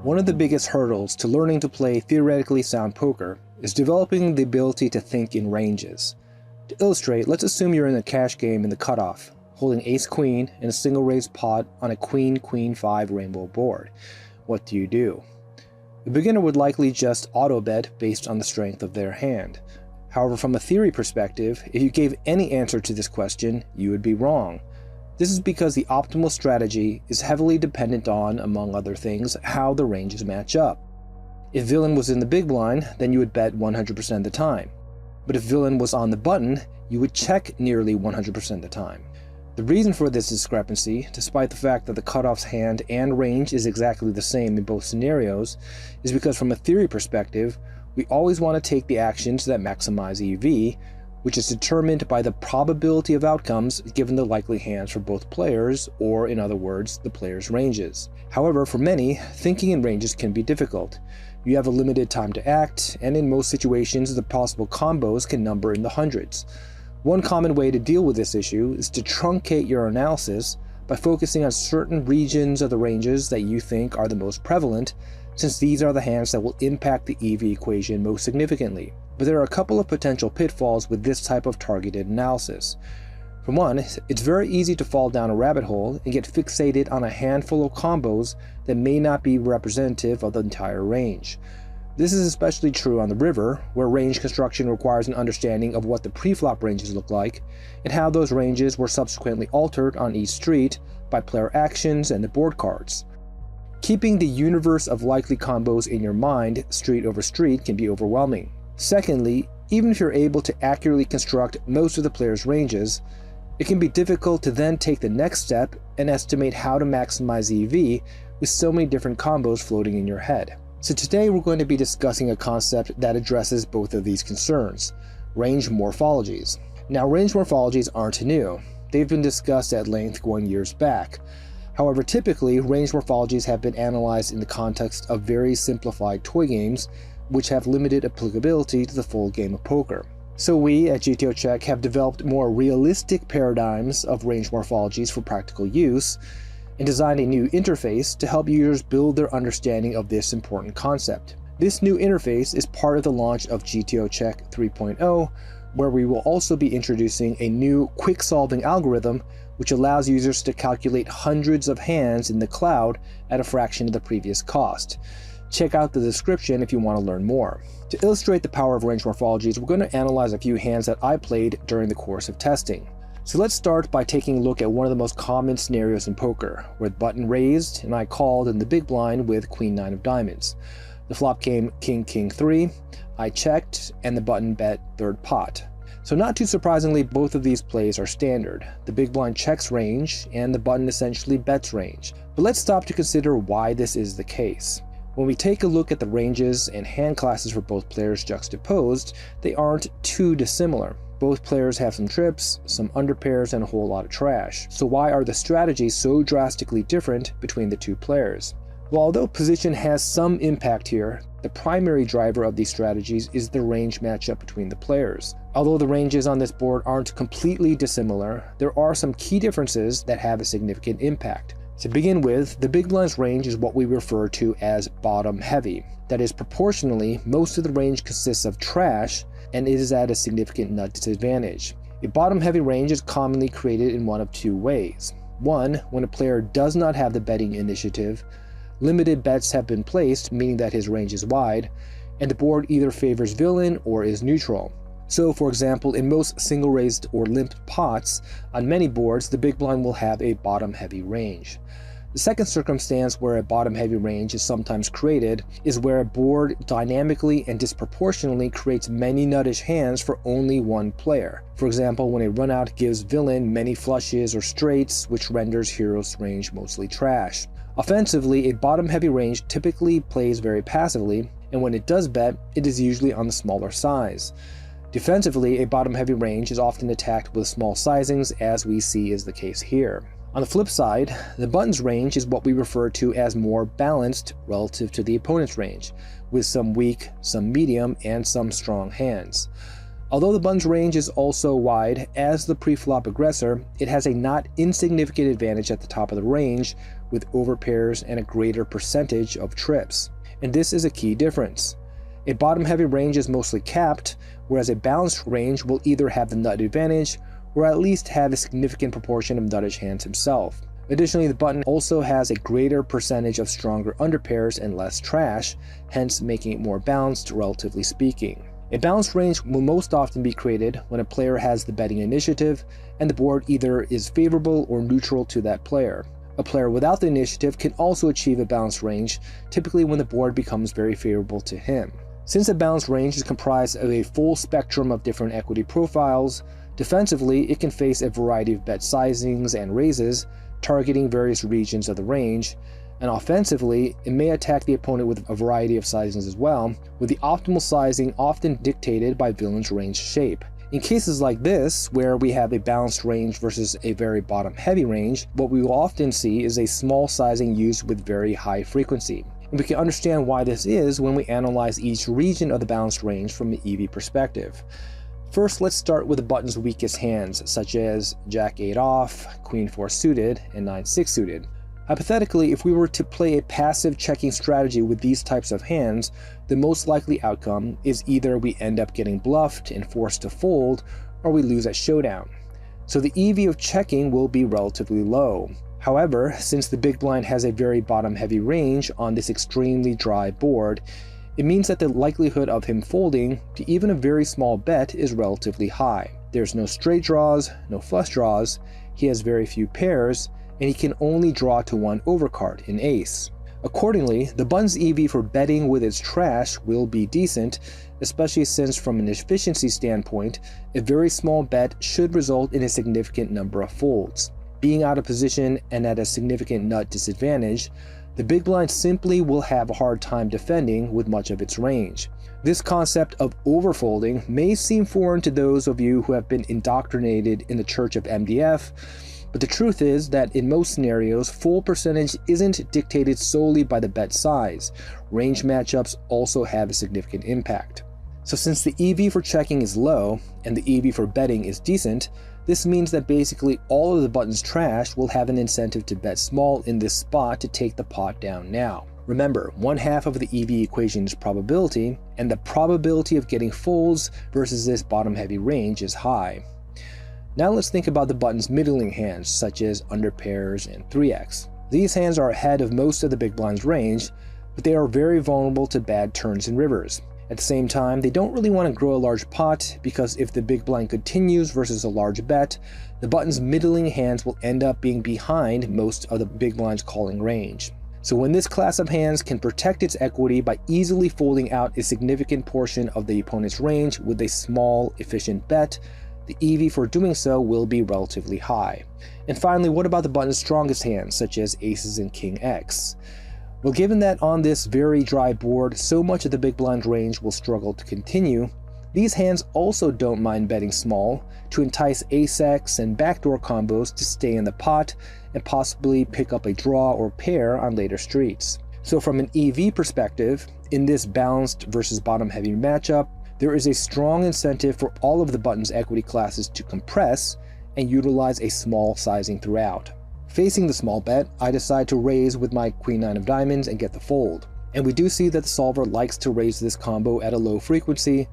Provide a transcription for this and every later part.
One of the biggest hurdles to learning to play theoretically sound poker is developing the ability to think in ranges. To illustrate, let's assume you're in a cash game in the cutoff, holding ace-queen in a single raised pot on a queen-queen-5 rainbow board. What do? The beginner would likely just auto-bet based on the strength of their hand. However, from a theory perspective, if you gave any answer to this question, you would be wrong. This is because the optimal strategy is heavily dependent on, among other things, how the ranges match up. If villain was in the big blind, then you would bet 100% of the time. But if villain was on the button, you would check nearly 100% of the time. The reason for this discrepancy, despite the fact that the cutoff's hand and range is exactly the same in both scenarios, is because from a theory perspective, we always want to take the actions that maximize EV, which is determined by the probability of outcomes given the likely hands for both players, or in other words, the player's ranges. However, for many, thinking in ranges can be difficult. You have a limited time to act, and in most situations, the possible combos can number in the hundreds. One common way to deal with this issue is to truncate your analysis by focusing on certain regions of the ranges that you think are the most prevalent, since these are the hands that will impact the EV equation most significantly. But there are a couple of potential pitfalls with this type of targeted analysis. For one, it's very easy to fall down a rabbit hole and get fixated on a handful of combos that may not be representative of the entire range. This is especially true on the river, where range construction requires an understanding of what the pre-flop ranges look like, and how those ranges were subsequently altered on each street by player actions and the board cards. Keeping the universe of likely combos in your mind, street over street, can be overwhelming. Secondly, even if you're able to accurately construct most of the player's ranges, it can be difficult to then take the next step and estimate how to maximize EV with so many different combos floating in your head. So today we're going to be discussing a concept that addresses both of these concerns: range morphologies. Now, range morphologies aren't new. They've been discussed at length going years back. However, typically, range morphologies have been analyzed in the context of very simplified toy games, which have limited applicability to the full game of poker. So we at GTOx have developed more realistic paradigms of range morphologies for practical use, and designed a new interface to help users build their understanding of this important concept. This new interface is part of the launch of GTOx 3.0, where we will also be introducing a new quick-solving algorithm which allows users to calculate hundreds of hands in the cloud at a fraction of the previous cost. Check out the description if you want to learn more. To illustrate the power of range morphologies, we're going to analyze a few hands that I played during the course of testing. So let's start by taking a look at one of the most common scenarios in poker, where the button raised and I called in the big blind with Queen-9 of diamonds. The flop came King-King-3, I checked, and the button bet third pot. So not too surprisingly, both of these plays are standard. The big blind checks range, and the button essentially bets range. But let's stop to consider why this is the case. When we take a look at the ranges and hand classes for both players juxtaposed, they aren't too dissimilar. Both players have some trips, some underpairs, and a whole lot of trash. So why are the strategies so drastically different between the two players? Well, although position has some impact here, the primary driver of these strategies is the range matchup between the players. Although the ranges on this board aren't completely dissimilar, there are some key differences that have a significant impact. To begin with, the big blind's range is what we refer to as bottom heavy. That is, proportionally, most of the range consists of trash, and it is at a significant nut disadvantage. A bottom heavy range is commonly created in one of two ways. One, when a player does not have the betting initiative, limited bets have been placed, meaning that his range is wide, and the board either favors villain or is neutral. So, for example, in most single raised or limped pots, on many boards, the big blind will have a bottom heavy range. The second circumstance where a bottom heavy range is sometimes created is where a board dynamically and disproportionately creates many nuttish hands for only one player. For example, when a runout gives villain many flushes or straights, which renders hero's range mostly trash. Offensively, a bottom heavy range typically plays very passively, and when it does bet, it is usually on the smaller size. Defensively, a bottom heavy range is often attacked with small sizings, as we see is the case here. On the flip side, the button's range is what we refer to as more balanced relative to the opponent's range, with some weak, some medium, and some strong hands. Although the button's range is also wide, as the pre-flop aggressor, it has a not insignificant advantage at the top of the range, with overpairs and a greater percentage of trips. And this is a key difference. A bottom-heavy range is mostly capped, whereas a balanced range will either have the nut advantage or at least have a significant proportion of nuttish hands himself. Additionally, the button also has a greater percentage of stronger underpairs and less trash, hence making it more balanced, relatively speaking. A balanced range will most often be created when a player has the betting initiative and the board either is favorable or neutral to that player. A player without the initiative can also achieve a balanced range, typically when the board becomes very favorable to him. Since a balanced range is comprised of a full spectrum of different equity profiles, defensively it can face a variety of bet sizings and raises, targeting various regions of the range, and offensively, it may attack the opponent with a variety of sizings as well, with the optimal sizing often dictated by villain's range shape. In cases like this, where we have a balanced range versus a very bottom-heavy range, what we will often see is a small sizing used with very high frequency. And we can understand why this is when we analyze each region of the balanced range from the EV perspective. First, let's start with the button's weakest hands, such as Jack 8 off, Queen 4 suited, and 9 6 suited. Hypothetically, if we were to play a passive checking strategy with these types of hands, the most likely outcome is either we end up getting bluffed and forced to fold, or we lose at showdown. So the EV of checking will be relatively low. However, since the big blind has a very bottom-heavy range on this extremely dry board, it means that the likelihood of him folding to even a very small bet is relatively high. There's no straight draws, no flush draws, he has very few pairs, and he can only draw to one overcard, an ace. Accordingly, the button's EV for betting with its trash will be decent, especially since from an efficiency standpoint, a very small bet should result in a significant number of folds. Being out of position and at a significant nut disadvantage, the big blind simply will have a hard time defending with much of its range. This concept of overfolding may seem foreign to those of you who have been indoctrinated in the church of MDF, but the truth is that in most scenarios, fold percentage isn't dictated solely by the bet size. Range matchups also have a significant impact. So since the EV for checking is low and the EV for betting is decent, this means that basically all of the button's trash will have an incentive to bet small in this spot to take the pot down now. Remember, one half of the EV equation is probability, and the probability of getting folds versus this bottom-heavy range is high. Now let's think about the button's middling hands, such as underpairs and 3x. These hands are ahead of most of the big blind's range, but they are very vulnerable to bad turns and rivers. At the same time, they don't really want to grow a large pot, because if the big blind continues versus a large bet, the button's middling hands will end up being behind most of the big blind's calling range. So when this class of hands can protect its equity by easily folding out a significant portion of the opponent's range with a small, efficient bet, the EV for doing so will be relatively high. And finally, what about the button's strongest hands, such as aces and king X? Well, given that on this very dry board, so much of the big blind range will struggle to continue, these hands also don't mind betting small to entice ace-X and backdoor combos to stay in the pot and possibly pick up a draw or pair on later streets. So from an EV perspective, in this balanced versus bottom-heavy matchup, there is a strong incentive for all of the button's equity classes to compress and utilize a small sizing throughout. Facing the small bet, I decide to raise with my queen 9 of diamonds and get the fold. And we do see that the solver likes to raise this combo at a low frequency,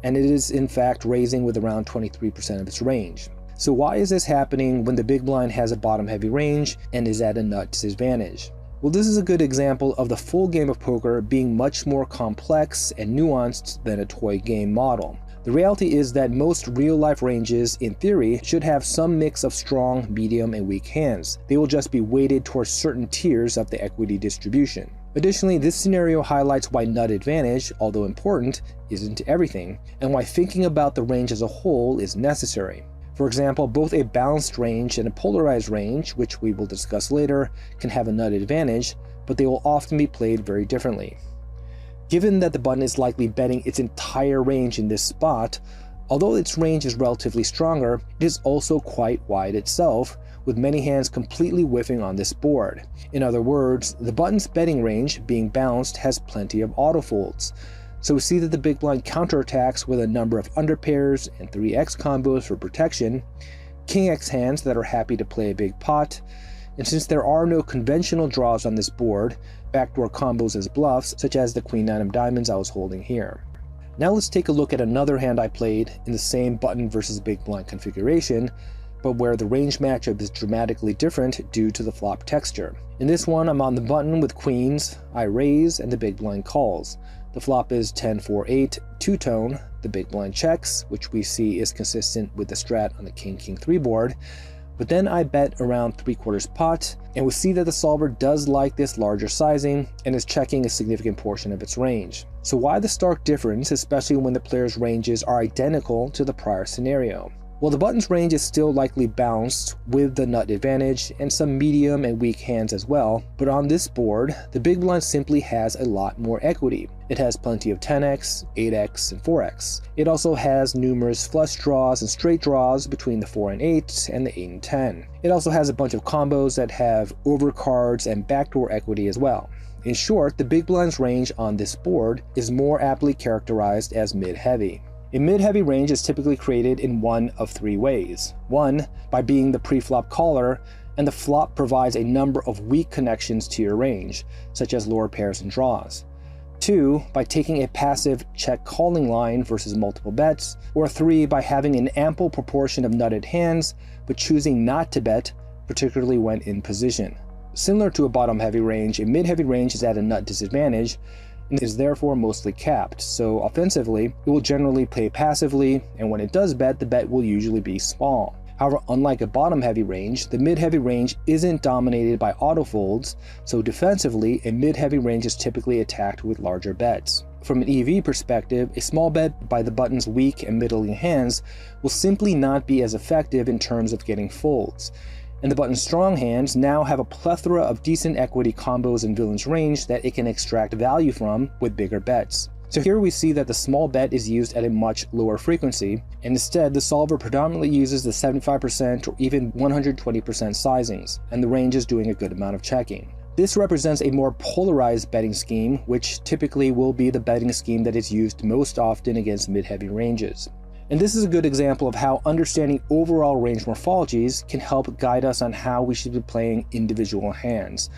and it is in fact raising with around 23% of its range. So why is this happening when the big blind has a bottom heavy range and is at a nut disadvantage? Well, this is a good example of the full game of poker being much more complex and nuanced than a toy game model. The reality is that most real-life ranges, in theory, should have some mix of strong, medium, and weak hands. They will just be weighted towards certain tiers of the equity distribution. Additionally, this scenario highlights why nut advantage, although important, isn't everything, and why thinking about the range as a whole is necessary. For example, both a balanced range and a polarized range, which we will discuss later, can have a nut advantage, but they will often be played very differently. Given that the button is likely betting its entire range in this spot, although its range is relatively stronger, it is also quite wide itself, with many hands completely whiffing on this board. In other words, the button's betting range, being balanced, has plenty of autofolds. So we see that the big blind counterattacks with a number of underpairs and 3x combos for protection, king x hands that are happy to play a big pot, And since there are no conventional draws on this board, backdoor combos as bluffs, such as the Queen 9 of diamonds I was holding here. Now let's take a look at another hand I played in the same button versus big blind configuration, but where the range matchup is dramatically different due to the flop texture. In this one, I'm on the button with queens, I raise, and the big blind calls. The flop is 10-4-8, two-tone, the big blind checks, which we see is consistent with the strat on the King-King-3 board, but then I bet around 3/4 pot, and we see that the solver does like this larger sizing and is checking a significant portion of its range. So why the stark difference, especially when the players' ranges are identical to the prior scenario? Well, the button's range is still likely balanced with the nut advantage and some medium and weak hands as well, but on this board, the big blind simply has a lot more equity. It has plenty of 10x, 8x, and 4x. It also has numerous flush draws and straight draws between the 4 and 8 and the 8 and 10. It also has a bunch of combos that have overcards and backdoor equity as well. In short, the big blind's range on this board is more aptly characterized as mid-heavy. A mid-heavy range is typically created in one of three ways. One, by being the pre-flop caller, and the flop provides a number of weak connections to your range, such as lower pairs and draws. Two, by taking a passive check calling line versus multiple bets. Or three, by having an ample proportion of nutted hands, but choosing not to bet, particularly when in position. Similar to a bottom-heavy range, a mid-heavy range is at a nut disadvantage, and is therefore mostly capped, so offensively, it will generally play passively, and when it does bet, the bet will usually be small. However, unlike a bottom-heavy range, the mid-heavy range isn't dominated by autofolds, so defensively, a mid-heavy range is typically attacked with larger bets. From an EV perspective, a small bet by the button's weak and middling hands will simply not be as effective in terms of getting folds. And the button's strong hands now have a plethora of decent equity combos in villain's range that it can extract value from with bigger bets. So here we see that the small bet is used at a much lower frequency, and instead the solver predominantly uses the 75% or even 120% sizings, and the range is doing a good amount of checking. This represents a more polarized betting scheme, which typically will be the betting scheme that is used most often against mid-heavy ranges. And this is a good example of how understanding overall range morphologies can help guide us on how we should be playing individual hands.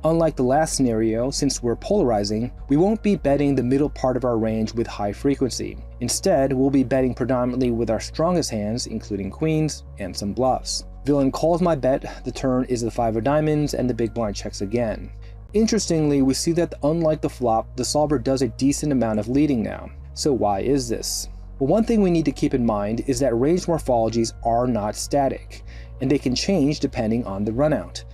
Unlike the last scenario, since we're polarizing, we won't be betting the middle part of our range with high frequency. Instead, we'll be betting predominantly with our strongest hands, including queens and some bluffs. Villain calls my bet, the turn is the 5 of diamonds, and the big blind checks again. Interestingly, we see that unlike the flop, the solver does a decent amount of leading now. So why is this? Well, one thing we need to keep in mind is that range morphologies are not static, and they can change depending on the runout.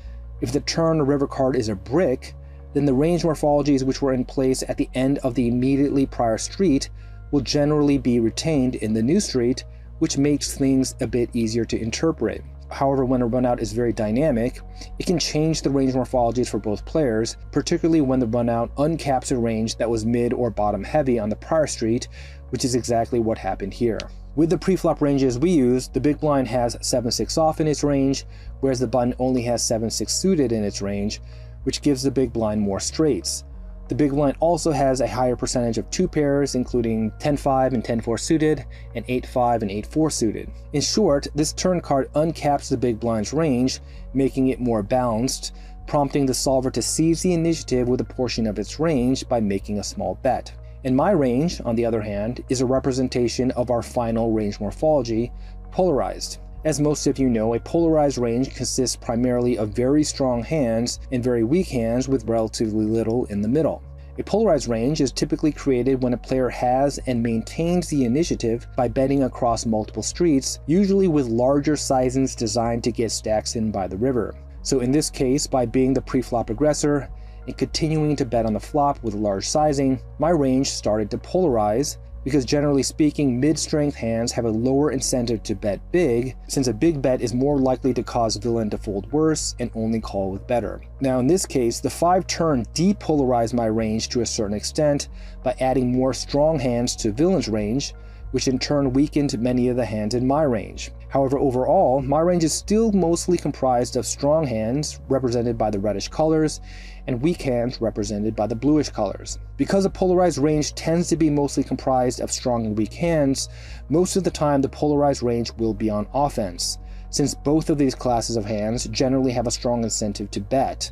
If the turn or river card is a brick, then the range morphologies which were in place at the end of the immediately prior street will generally be retained in the new street, which makes things a bit easier to interpret. However, when a runout is very dynamic, it can change the range morphologies for both players, particularly when the runout uncaps a range that was mid or bottom heavy on the prior street, which is exactly what happened here. With the pre-flop ranges we use, the big blind has 7-6 off in its range, whereas the button only has 7-6 suited in its range, which gives the big blind more straights. The big blind also has a higher percentage of 2 pairs, including 10-5 and 10-4 suited, and 8-5 and 8-4 suited. In short, this turn card uncaps the big blind's range, making it more balanced, prompting the solver to seize the initiative with a portion of its range by making a small bet. And my range, on the other hand, is a representation of our final range morphology, polarized. As most of you know, a polarized range consists primarily of very strong hands and very weak hands with relatively little in the middle. A polarized range is typically created when a player has and maintains the initiative by betting across multiple streets, usually with larger sizings designed to get stacks in by the river. So in this case, by being the pre-flop aggressor, and continuing to bet on the flop with large sizing, my range started to polarize because generally speaking, mid-strength hands have a lower incentive to bet big, since a big bet is more likely to cause villain to fold worse and only call with better. Now in this case, the 5 turn depolarized my range to a certain extent by adding more strong hands to villain's range, which in turn weakened many of the hands in my range. However, overall, my range is still mostly comprised of strong hands, represented by the reddish colors, and weak hands represented by the bluish colors. Because a polarized range tends to be mostly comprised of strong and weak hands, most of the time the polarized range will be on offense. since both of these classes of hands generally have a strong incentive to bet.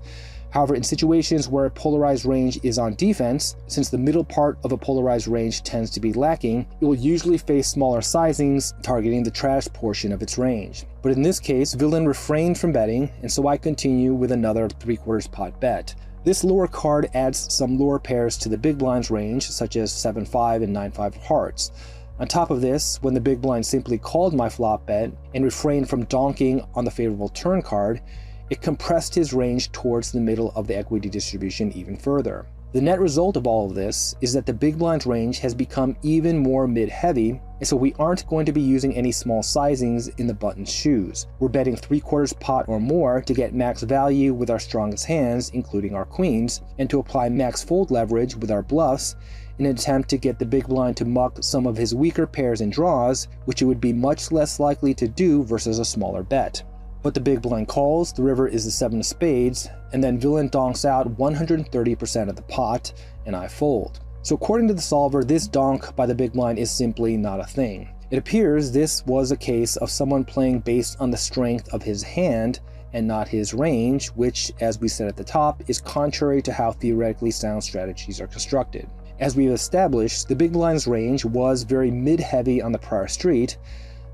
However, in situations where a polarized range is on defense, since the middle part of a polarized range tends to be lacking, it will usually face smaller sizings, targeting the trash portion of its range. But in this case, villain refrained from betting, and so I continue with another 3/4 pot bet. This lower card adds some lower pairs to the big blind's range, such as 7-5 and 9-5 hearts. On top of this, when the big blind simply called my flop bet and refrained from donking on the favorable turn card, it compressed his range towards the middle of the equity distribution even further. The net result of all of this is that the big blind's range has become even more mid-heavy, and so we aren't going to be using any small sizings in the button's shoes. We're betting 3/4 pot or more to get max value with our strongest hands, including our queens, and to apply max fold leverage with our bluffs in an attempt to get the big blind to muck some of his weaker pairs and draws, which it would be much less likely to do versus a smaller bet. But the big blind calls, the river is the 7 of spades, and then villain donks out 130% of the pot, and I fold. So according to the solver, this donk by the big blind is simply not a thing. It appears this was a case of someone playing based on the strength of his hand and not his range, which, as we said at the top, is contrary to how theoretically sound strategies are constructed. As we've established, the big blind's range was very mid-heavy on the prior street,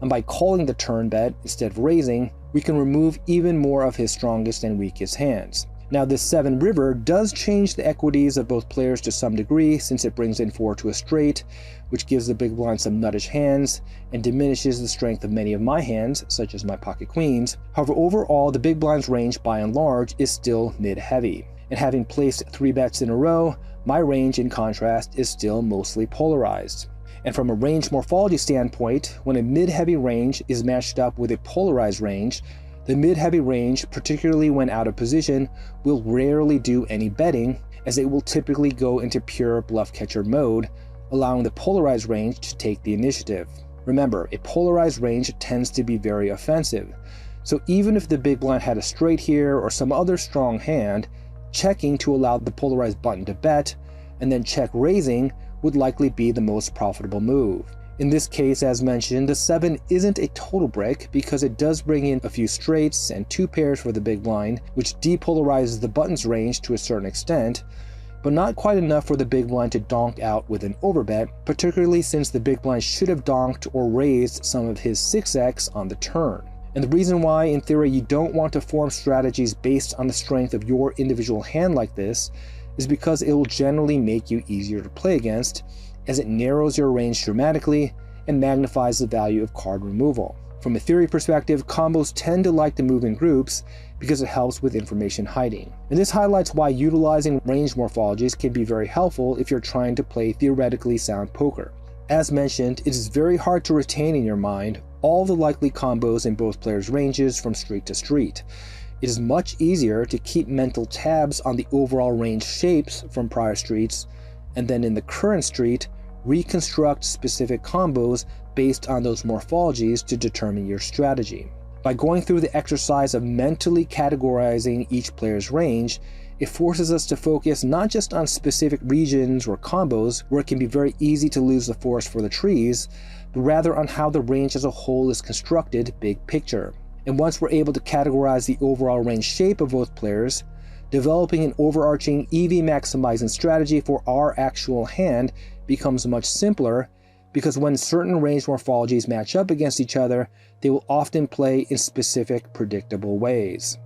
and by calling the turn bet instead of raising, we can remove even more of his strongest and weakest hands. Now this 7 river does change the equities of both players to some degree, since it brings in 4 to a straight, which gives the big blind some nuttish hands and diminishes the strength of many of my hands, such as my pocket queens. However, overall the big blind's range by and large is still mid-heavy, and having placed 3 bets in a row, my range in contrast is still mostly polarized. And from a range morphology standpoint, when a mid-heavy range is matched up with a polarized range, the mid-heavy range, particularly when out of position, will rarely do any betting, as it will typically go into pure bluff catcher mode, allowing the polarized range to take the initiative. Remember, a polarized range tends to be very offensive, so even if the big blind had a straight here or some other strong hand, checking to allow the polarized button to bet, and then check raising would likely be the most profitable move. In this case, as mentioned, the 7 isn't a total brick because it does bring in a few straights and 2 pairs for the big blind, which depolarizes the button's range to a certain extent, but not quite enough for the big blind to donk out with an overbet, particularly since the big blind should have donked or raised some of his 6x on the turn. And the reason why, in theory, you don't want to form strategies based on the strength of your individual hand like this is because it will generally make you easier to play against, as it narrows your range dramatically and magnifies the value of card removal. From a theory perspective, combos tend to like to move in groups because it helps with information hiding. And this highlights why utilizing range morphologies can be very helpful if you're trying to play theoretically sound poker. As mentioned, it is very hard to retain in your mind all the likely combos in both players' ranges from street to street. It is much easier to keep mental tabs on the overall range shapes from prior streets, and then in the current street, reconstruct specific combos based on those morphologies to determine your strategy. By going through the exercise of mentally categorizing each player's range, it forces us to focus not just on specific regions or combos where it can be very easy to lose the forest for the trees, but rather on how the range as a whole is constructed, big picture. And once we're able to categorize the overall range shape of both players, developing an overarching EV maximizing strategy for our actual hand becomes much simpler, because when certain range morphologies match up against each other, they will often play in specific predictable ways.